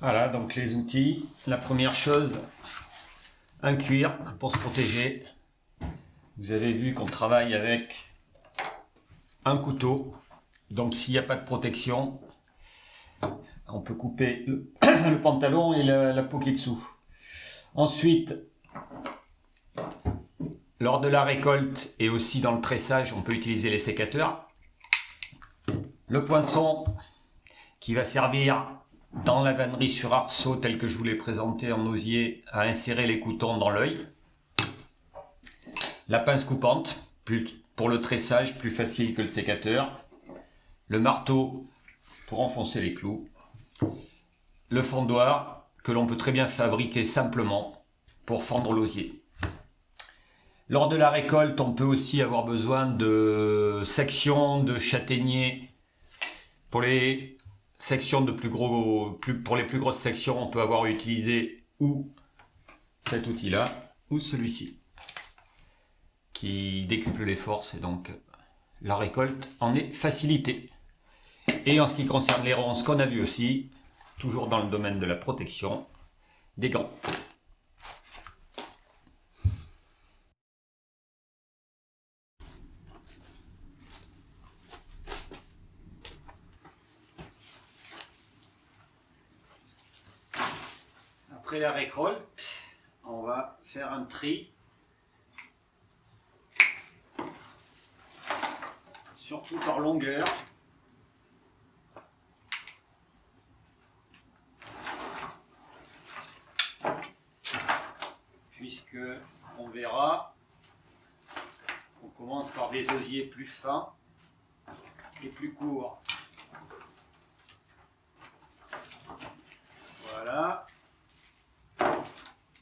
Voilà, donc les outils. La première chose, un cuir pour se protéger. Vous avez vu qu'on travaille avec un couteau. Donc s'il n'y a pas de protection, on peut couper le pantalon et la peau qui est dessous. Ensuite, lors de la récolte et aussi dans le tressage, on peut utiliser les sécateurs. Le poinçon qui va servir dans la vannerie sur arceau tel que je vous l'ai présenté en osier à insérer les coutons dans l'œil. La pince coupante pour le tressage, plus facile que le sécateur. Le marteau pour enfoncer les clous. Le fendoir que l'on peut très bien fabriquer simplement pour fendre l'osier. Lors de la récolte, on peut aussi avoir besoin de sections de châtaigniers. Pour les sections de pour les plus grosses sections, on peut avoir utilisé ou cet outil-là ou celui-ci qui décuple les forces et donc la récolte en est facilitée. Et en ce qui concerne les ronces qu'on a vu aussi, toujours dans le domaine de la protection, des gants. Après la récolte, on va faire un tri, surtout par longueur. Puisque on verra qu'on commence par des osiers plus fins et plus courts. Voilà.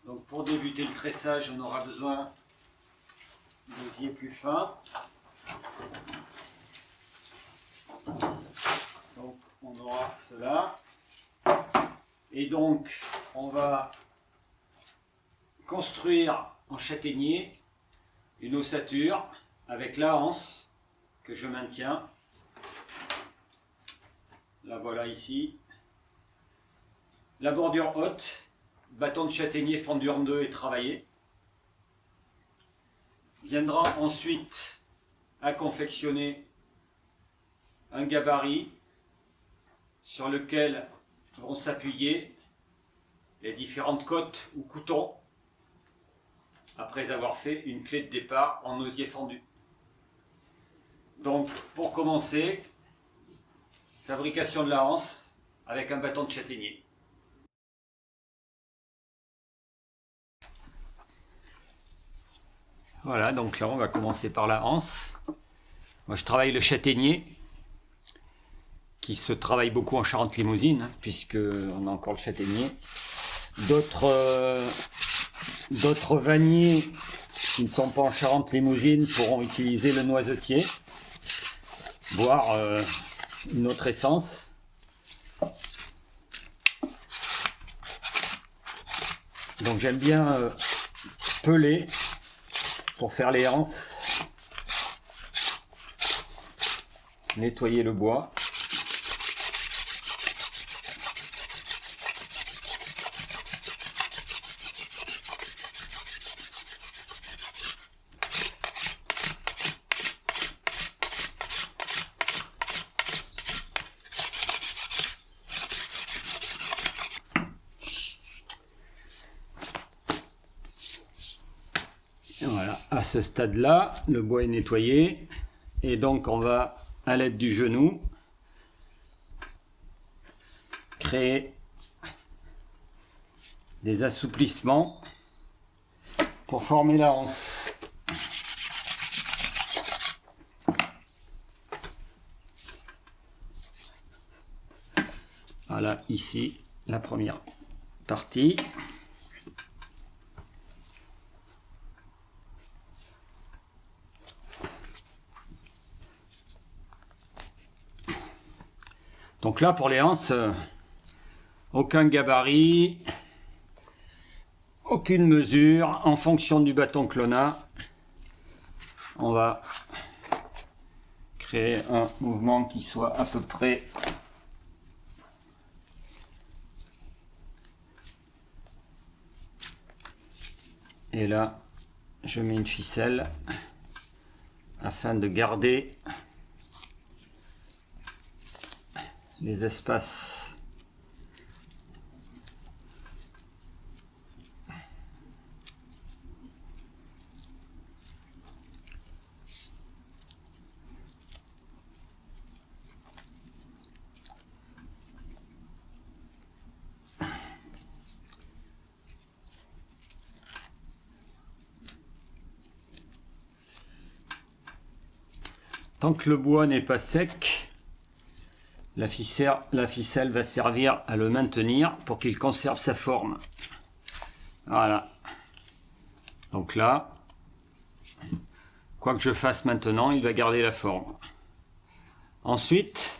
Donc pour débuter le tressage, on aura besoin d'osiers plus fins. Donc on aura cela. Et donc on va construire en châtaignier une ossature avec la anse que je maintiens. La voilà ici. La bordure haute, bâton de châtaignier fendu en deux et travaillé. Viendra ensuite à confectionner un gabarit sur lequel vont s'appuyer les différentes côtes ou coutons après avoir fait une clé de départ en osier fendu. Donc pour commencer, fabrication de la anse avec un bâton de châtaignier. Voilà, donc là on va commencer par la anse. Moi je travaille le châtaignier, qui se travaille beaucoup en Charente-Limousine, hein, puisque on a encore le châtaignier. D'autres vanniers qui ne sont pas en Charente-Limousine pourront utiliser le noisetier, voire une autre essence. Donc j'aime bien peler pour faire les anses, nettoyer le bois. Voilà, à ce stade-là, le bois est nettoyé et donc on va, à l'aide du genou, créer des assouplissements pour former la anse. Voilà, ici, la première partie. Donc là, pour les anses, aucun gabarit, aucune mesure. En fonction du bâton que l'on a, on va créer un mouvement qui soit à peu près Et là, je mets une ficelle afin de garder les espaces. Tant que le bois n'est pas sec, la ficelle va servir à le maintenir pour qu'il conserve sa forme. Voilà. Donc là, quoi que je fasse maintenant, il va garder la forme. Ensuite,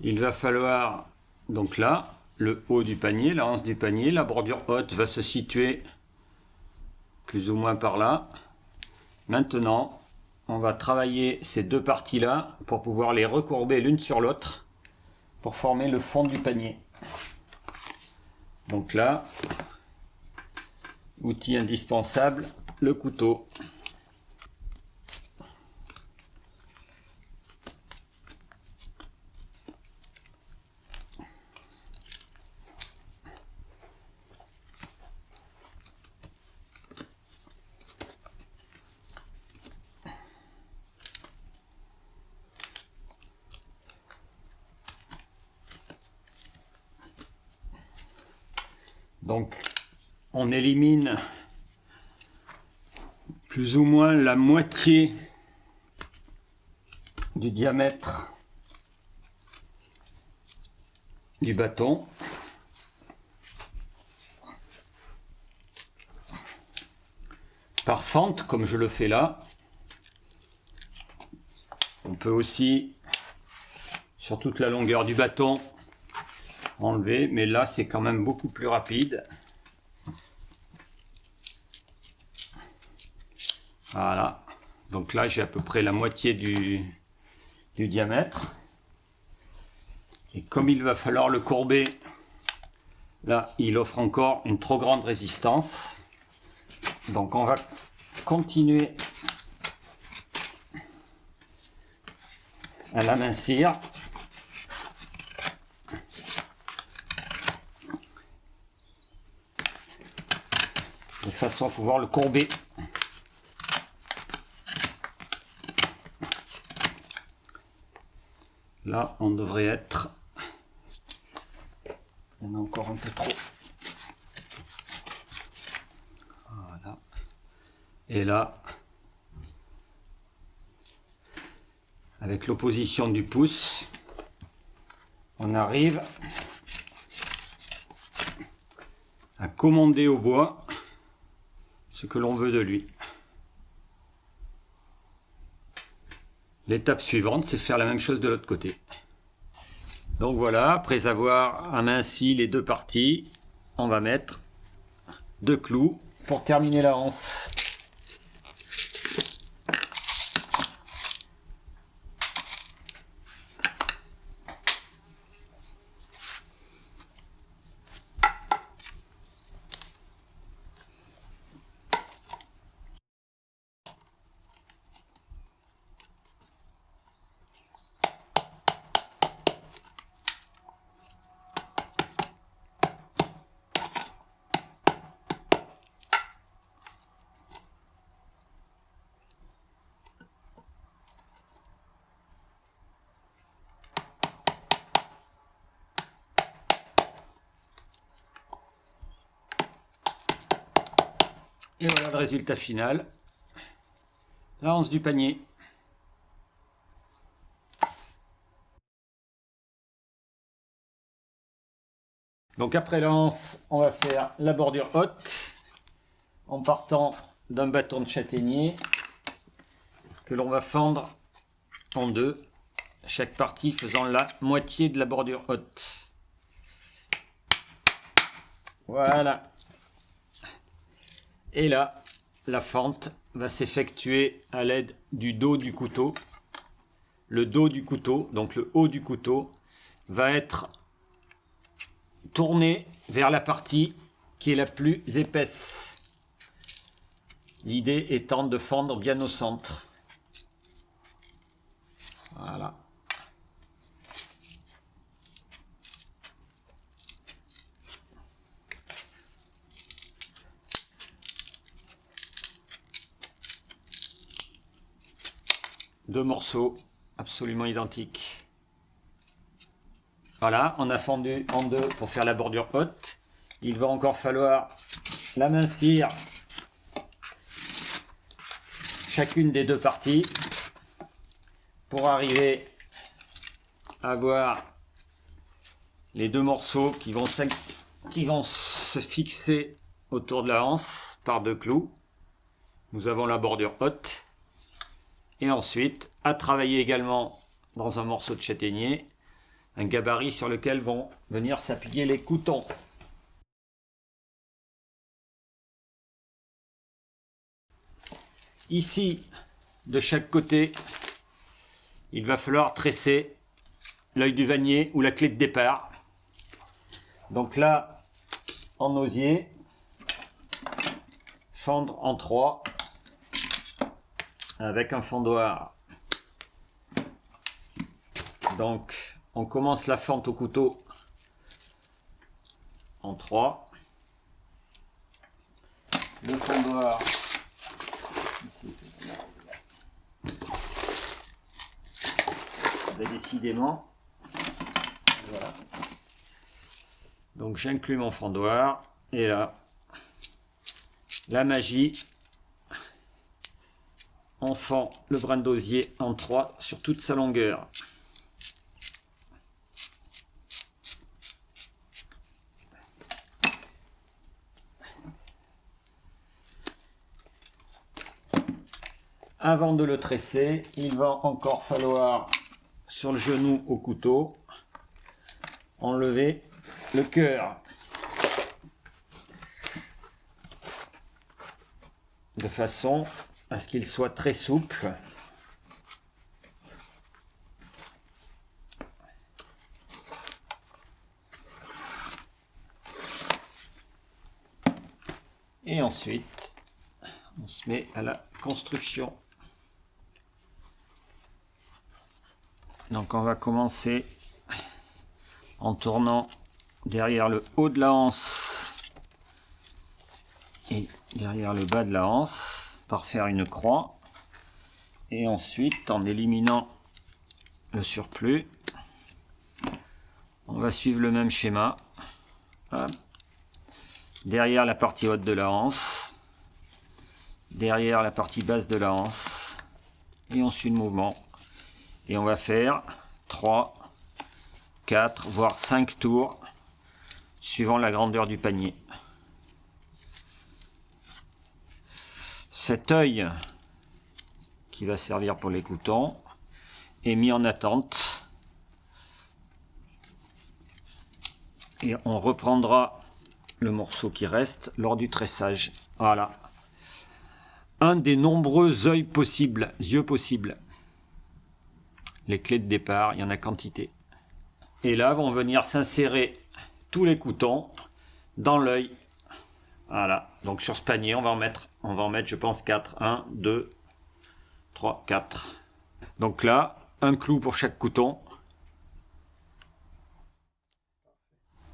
il va falloir, donc là, le haut du panier, la hanche du panier, la bordure haute va se situer plus ou moins par là. Maintenant, on va travailler ces deux parties-là pour pouvoir les recourber l'une sur l'autre pour former le fond du panier. Donc là, outil indispensable, le couteau. Donc, on élimine plus ou moins la moitié du diamètre du bâton. Par fente, comme je le fais là. On peut aussi, sur toute la longueur du bâton, enlever, mais là c'est quand même beaucoup plus rapide. Voilà, donc là j'ai à peu près la moitié du diamètre, et comme il va falloir le courber, là il offre encore une trop grande résistance, donc on va continuer à l'amincir. De façon à pouvoir le courber. Là, on devrait être... Il y en a encore un peu trop. Voilà. Et là, avec l'opposition du pouce, on arrive à commander au bois ce que l'on veut de lui. L'étape suivante, c'est faire la même chose de l'autre côté. Donc voilà, après avoir aminci les deux parties, on va mettre deux clous pour terminer la anse. Et voilà le résultat final. La hanse du panier. Donc après la hanse, on va faire la bordure haute en partant d'un bâton de châtaignier que l'on va fendre en deux, chaque partie faisant la moitié de la bordure haute. Voilà. Et là, la fente va s'effectuer à l'aide du dos du couteau. Le dos du couteau, donc le haut du couteau, va être tourné vers la partie qui est la plus épaisse. L'idée étant de fendre bien au centre. Voilà. Deux morceaux absolument identiques. Voilà, on a fendu en deux pour faire la bordure haute. Il va encore falloir l'amincir chacune des deux parties pour arriver à avoir les deux morceaux qui vont se fixer autour de la anse par deux clous. Nous avons la bordure haute. Et ensuite, à travailler également dans un morceau de châtaignier, un gabarit sur lequel vont venir s'appuyer les coutons. Ici, de chaque côté, il va falloir tresser l'œil du vannier ou la clé de départ. Donc là, en osier, fendre en 3 avec un fendoir. Donc, on commence la fente au couteau en 3. Le fendoir, décidément, voilà. Donc j'inclus mon fendoir et là, la magie, on fend le brin d'osier en 3 sur toute sa longueur. Avant de le tresser, il va encore falloir, sur le genou au couteau, enlever le cœur. De façon à ce qu'il soit très souple. Et ensuite, on se met à la construction. Donc on va commencer en tournant derrière le haut de la anse et derrière le bas de la anse par faire une croix. Et ensuite, en éliminant le surplus, on va suivre le même schéma. Hop. Derrière la partie haute de la anse, derrière la partie basse de la anse, et on suit le mouvement. Et on va faire 3, 4, voire 5 tours, suivant la grandeur du panier. Cet œil qui va servir pour les coutons est mis en attente. Et on reprendra le morceau qui reste lors du tressage. Voilà. Un des nombreux yeux possibles. Les clés de départ, il y en a quantité. Et là vont venir s'insérer tous les coutons dans l'œil. Voilà. Donc sur ce panier, on va en mettre je pense 4. 1, 2, 3, 4. Donc là, un clou pour chaque couton.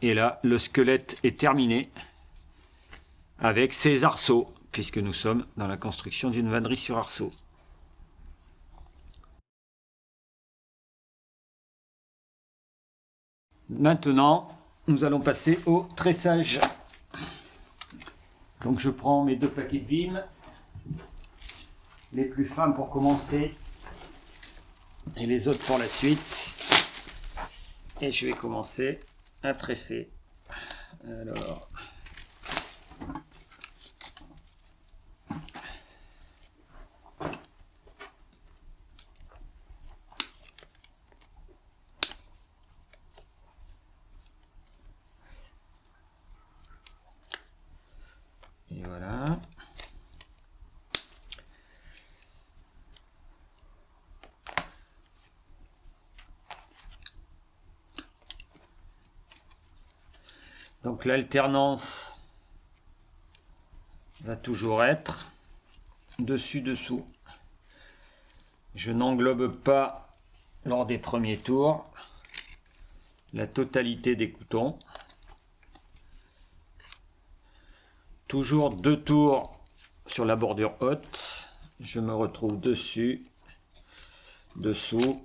Et là, le squelette est terminé avec ses arceaux, puisque nous sommes dans la construction d'une vannerie sur arceaux. Maintenant, nous allons passer au tressage. Donc je prends mes deux paquets de vim, les plus fins pour commencer et les autres pour la suite. Et je vais commencer à tresser. Alors, et voilà. Donc l'alternance va toujours être dessus-dessous. Je n'englobe pas, lors des premiers tours, la totalité des coutons. Toujours 2 tours sur la bordure haute. Je me retrouve dessus, dessous,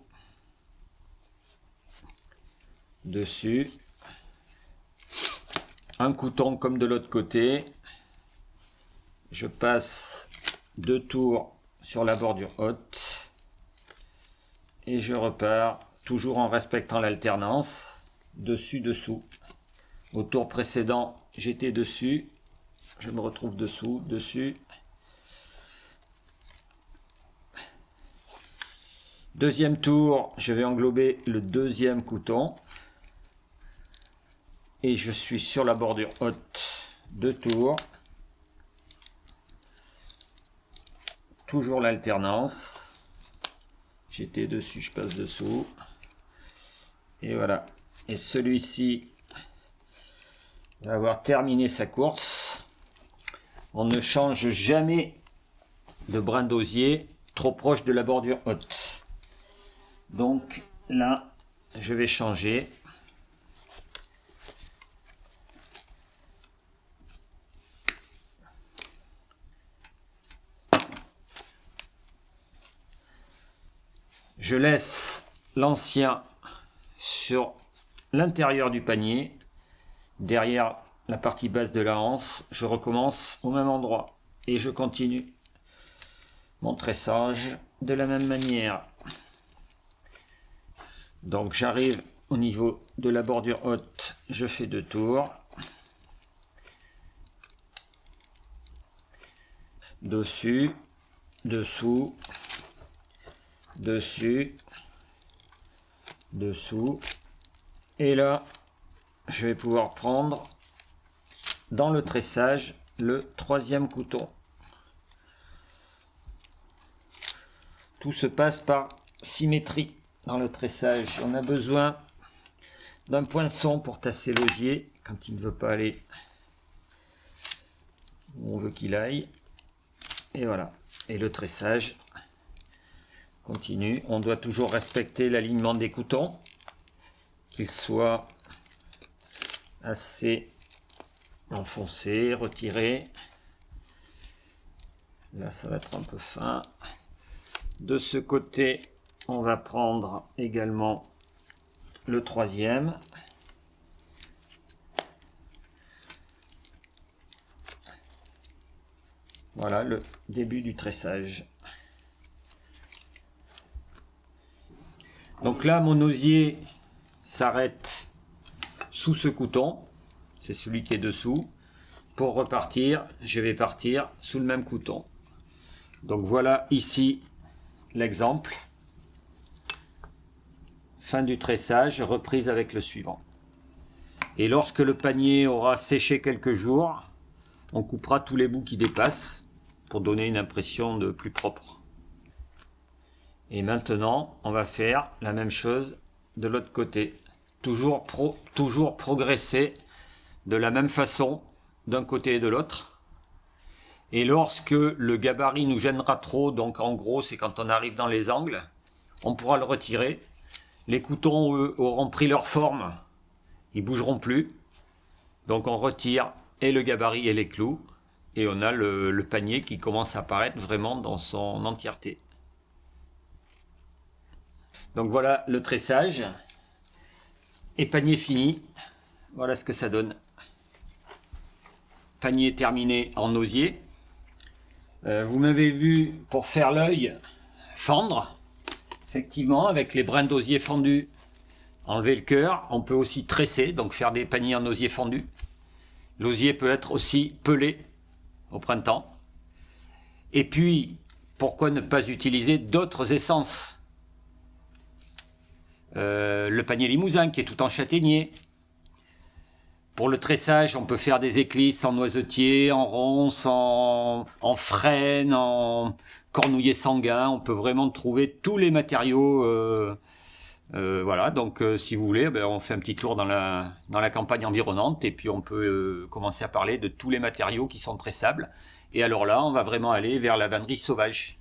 dessus. Un couton comme de l'autre côté. Je passe 2 tours sur la bordure haute. Et je repars, toujours en respectant l'alternance, dessus, dessous. Au tour précédent, j'étais dessus. Je me retrouve dessous, dessus. Deuxième tour, je vais englober le deuxième couton. Et je suis sur la bordure haute, 2 tours. Toujours l'alternance. J'étais dessus, je passe dessous. Et voilà. Et celui-ci va avoir terminé sa course. On ne change jamais de brin d'osier trop proche de la bordure haute. Donc là, je vais changer. Je laisse l'ancien sur l'intérieur du panier, derrière la partie basse de la anse. Je recommence au même endroit et je continue mon tressage de la même manière. Donc j'arrive au niveau de la bordure haute, je fais 2 tours. Dessus, dessous, dessus, dessous. Et là, je vais pouvoir prendre dans le tressage le 3e couton. Tout se passe par symétrie dans le tressage. On a besoin d'un poinçon pour tasser l'osier quand il ne veut pas aller où on veut qu'il aille. Et voilà. Et le tressage continue. On doit toujours respecter l'alignement des coutons, qu'ils soient assez enfoncés, retirés. Là, ça va être un peu fin. De ce côté, on va prendre également le 3e. Voilà le début du tressage. Donc là, mon osier s'arrête sous ce couton. C'est celui qui est dessous. Pour repartir, je vais partir sous le même couton. Donc voilà ici l'exemple. Fin du tressage, reprise avec le suivant. Et lorsque le panier aura séché quelques jours, on coupera tous les bouts qui dépassent pour donner une impression de plus propre. Et maintenant, on va faire la même chose de l'autre côté. Toujours progresser de la même façon d'un côté et de l'autre. Et lorsque le gabarit nous gênera trop, donc en gros c'est quand on arrive dans les angles, on pourra le retirer. Les coutons, eux, auront pris leur forme, ils bougeront plus. Donc on retire et le gabarit et les clous. Et on a le panier qui commence à apparaître vraiment dans son entièreté. Donc voilà le tressage. Et panier fini. Voilà ce que ça donne. Panier terminé en osier. Vous m'avez vu pour faire l'œil fendre. Effectivement, avec les brins d'osier fendus, enlever le cœur. On peut aussi tresser, donc faire des paniers en osier fendu. L'osier peut être aussi pelé au printemps. Et puis, pourquoi ne pas utiliser d'autres essences ? Le panier limousin qui est tout en châtaignier. Pour le tressage, on peut faire des éclisses en noisetier, en ronces, en frêne, en cornouiller sanguin. On peut vraiment trouver tous les matériaux Voilà, donc si vous voulez, on fait un petit tour dans la campagne environnante et puis on peut commencer à parler de tous les matériaux qui sont tressables. Et alors là, on va vraiment aller vers la vannerie sauvage.